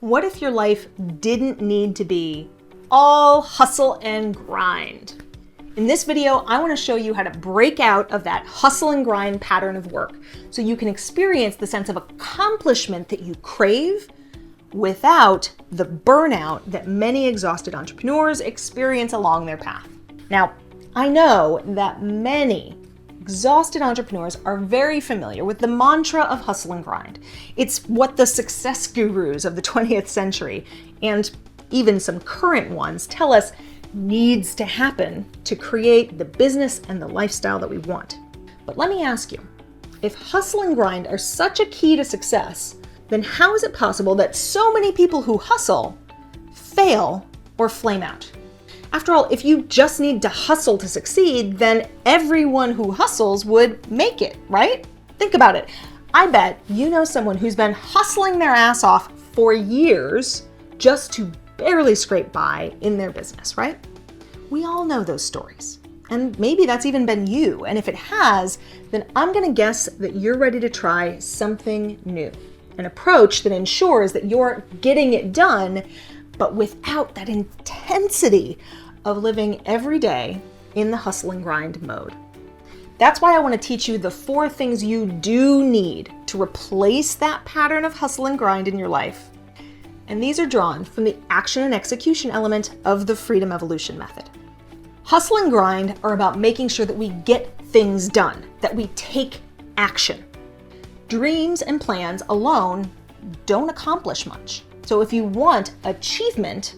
What if your life didn't need to be all hustle and grind? In this video, I want to show you how to break out of that hustle and grind pattern of work so you can experience the sense of accomplishment that you crave without the burnout that many exhausted entrepreneurs experience along their path. Now, I know that many exhausted entrepreneurs are very familiar with the mantra of hustle and grind. It's what the success gurus of the 20th century and even some current ones tell us needs to happen to create the business and the lifestyle that we want. But let me ask you, if hustle and grind are such a key to success, then how is it possible that so many people who hustle fail or flame out? After all, if you just need to hustle to succeed, then everyone who hustles would make it, right? Think about it. I bet you know someone who's been hustling their ass off for years just to barely scrape by in their business, right? We all know those stories. And maybe that's even been you. And if it has, then I'm going to guess that you're ready to try something new. An approach that ensures that you're getting it done, but without that intensity of living every day in the hustle and grind mode. That's why I want to teach you the 4 things you do need to replace that pattern of hustle and grind in your life. And these are drawn from the action and execution element of the Freedom Evolution method. Hustle and grind are about making sure that we get things done, that we take action. Dreams and plans alone don't accomplish much. So if you want achievement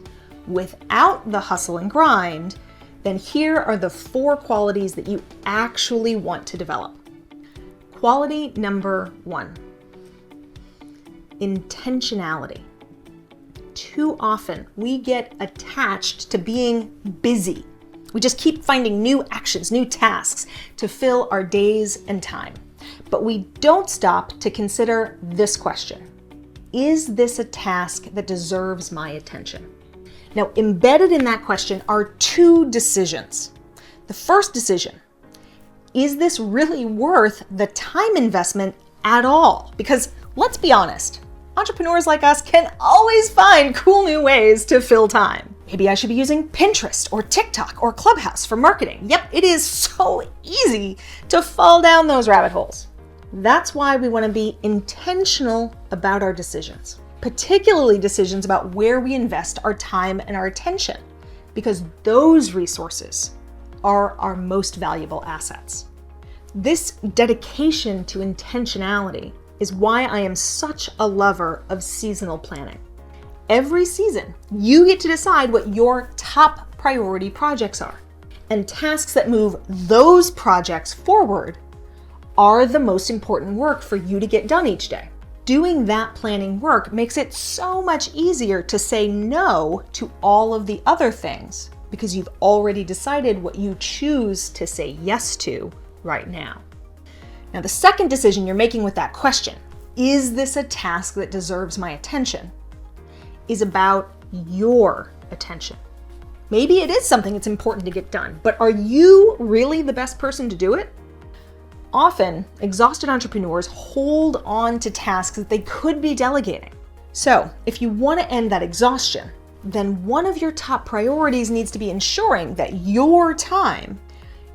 without the hustle and grind, then here are the 4 qualities that you actually want to develop. Quality number 1, intentionality. Too often we get attached to being busy. We just keep finding new actions, new tasks to fill our days and time. But we don't stop to consider this question. Is this a task that deserves my attention? Now, embedded in that question are 2 decisions. The first decision, is this really worth the time investment at all? Because let's be honest, entrepreneurs like us can always find cool new ways to fill time. Maybe I should be using Pinterest or TikTok or Clubhouse for marketing. Yep, it is so easy to fall down those rabbit holes. That's why we want to be intentional about our decisions, particularly decisions about where we invest our time and our attention, because those resources are our most valuable assets. This dedication to intentionality is why I am such a lover of seasonal planning. Every season, you get to decide what your top priority projects are, and tasks that move those projects forward are the most important work for you to get done each day. Doing that planning work makes it so much easier to say no to all of the other things because you've already decided what you choose to say yes to right now. Now, the second decision you're making with that question, is this a task that deserves my attention, is about your attention. Maybe it is something that's important to get done, but are you really the best person to do it? Often, exhausted entrepreneurs hold on to tasks that they could be delegating. So, if you want to end that exhaustion, then one of your top priorities needs to be ensuring that your time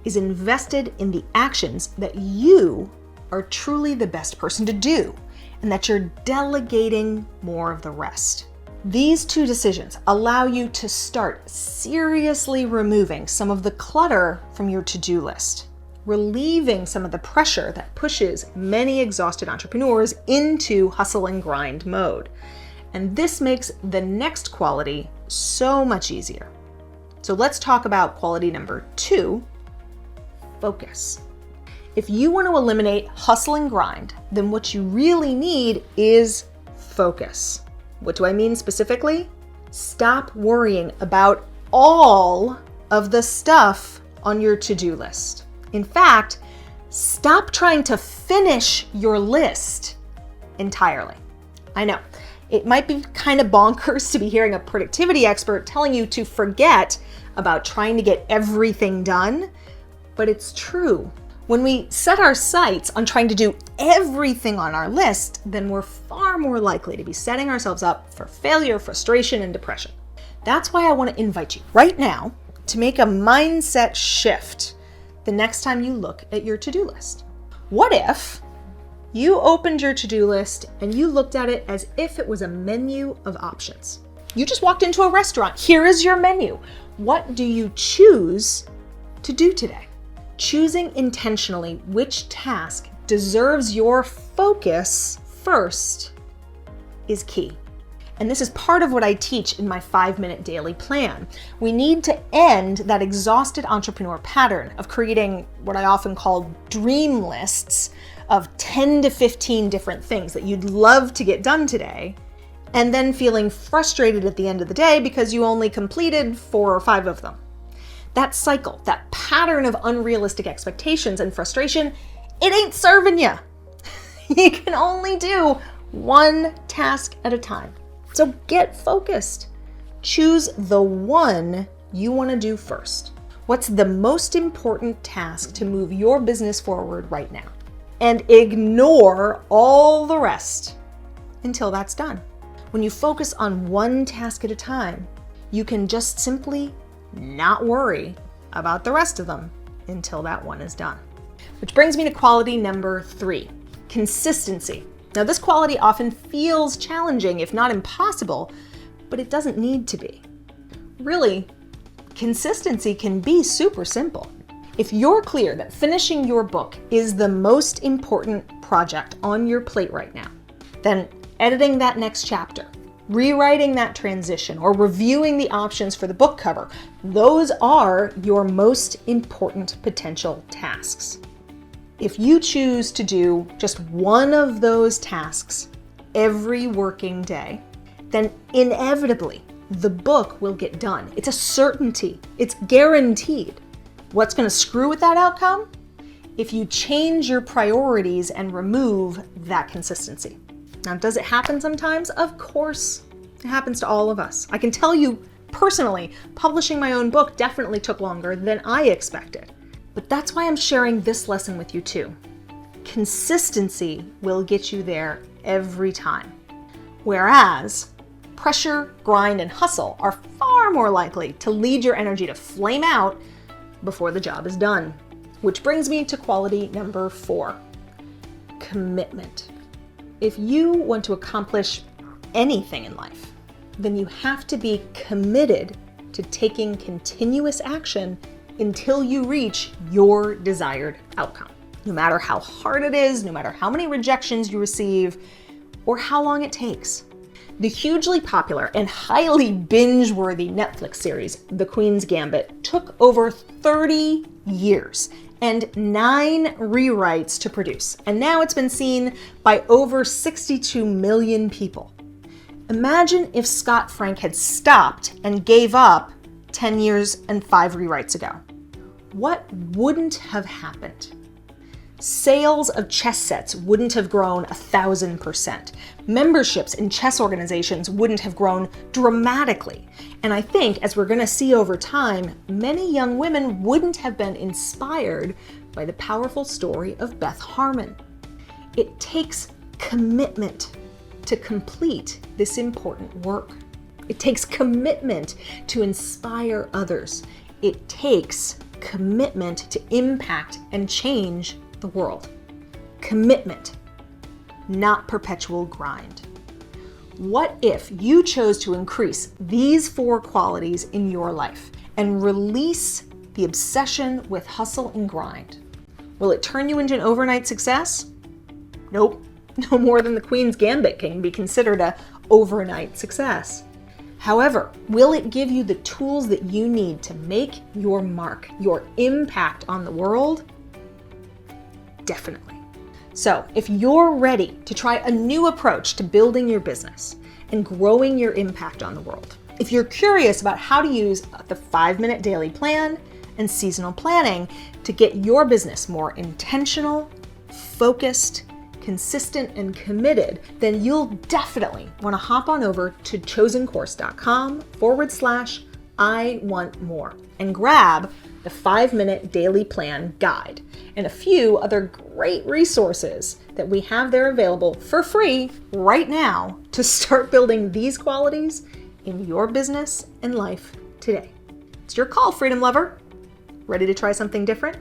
is invested in the actions that you are truly the best person to do, and that you're delegating more of the rest. These 2 decisions allow you to start seriously removing some of the clutter from your to-do list, relieving some of the pressure that pushes many exhausted entrepreneurs into hustle and grind mode. And this makes the next quality so much easier. So let's talk about quality number 2, focus. If you want to eliminate hustle and grind, then what you really need is focus. What do I mean specifically? Stop worrying about all of the stuff on your to-do list. In fact, stop trying to finish your list entirely. I know, it might be kind of bonkers to be hearing a productivity expert telling you to forget about trying to get everything done, but it's true. When we set our sights on trying to do everything on our list, then we're far more likely to be setting ourselves up for failure, frustration, and depression. That's why I want to invite you right now to make a mindset shift the next time you look at your to-do list. What if you opened your to-do list and you looked at it as if it was a menu of options? You just walked into a restaurant. Here is your menu. What do you choose to do today? Choosing intentionally which task deserves your focus first is key. And this is part of what I teach in my 5-minute daily plan. We need to end that exhausted entrepreneur pattern of creating what I often call dream lists of 10 to 15 different things that you'd love to get done today, and then feeling frustrated at the end of the day because you only completed 4 or 5 of them. That cycle, that pattern of unrealistic expectations and frustration, it ain't serving you. You can only do one task at a time. So get focused. Choose the one you want to do first. What's the most important task to move your business forward right now? And ignore all the rest until that's done. When you focus on one task at a time, you can just simply not worry about the rest of them until that one is done. Which brings me to quality number 3, consistency. Now, this quality often feels challenging, if not impossible, but it doesn't need to be. Really, consistency can be super simple. If you're clear that finishing your book is the most important project on your plate right now, then editing that next chapter, rewriting that transition, or reviewing the options for the book cover, those are your most important potential tasks. If you choose to do just one of those tasks every working day, then inevitably the book will get done. It's a certainty. It's guaranteed. What's going to screw with that outcome? If you change your priorities and remove that consistency. Now, does it happen sometimes? Of course, it happens to all of us. I can tell you personally, publishing my own book definitely took longer than I expected. But that's why I'm sharing this lesson with you too. Consistency will get you there every time. Whereas pressure, grind, and hustle are far more likely to lead your energy to flame out before the job is done. Which brings me to quality number 4, commitment. If you want to accomplish anything in life, then you have to be committed to taking continuous action until you reach your desired outcome. No matter how hard it is, no matter how many rejections you receive, or how long it takes. The hugely popular and highly binge-worthy Netflix series, The Queen's Gambit, took over 30 years and 9 rewrites to produce. And now it's been seen by over 62 million people. Imagine if Scott Frank had stopped and gave up 10 years and 5 rewrites ago. What wouldn't have happened? Sales of chess sets wouldn't have grown 1,000%. Memberships in chess organizations wouldn't have grown dramatically. And I think, as we're going to see over time, many young women wouldn't have been inspired by the powerful story of Beth Harmon. It takes commitment to complete this important work. It takes commitment to inspire others. It takes commitment to impact and change the world. Commitment, not perpetual grind. What if you chose to increase these 4 qualities in your life and release the obsession with hustle and grind? Will it turn you into an overnight success? Nope. No more than the Queen's Gambit can be considered an overnight success. However, will it give you the tools that you need to make your mark, your impact on the world? Definitely. So, if you're ready to try a new approach to building your business and growing your impact on the world, if you're curious about how to use the 5-minute daily plan and seasonal planning to get your business more intentional, focused, consistent, and committed, then you'll definitely want to hop on over to chosencourse.com/I want more and grab the 5-minute daily plan guide, and a few other great resources that we have there available for free right now to start building these qualities in your business and life today. It's your call, freedom lover. Ready to try something different?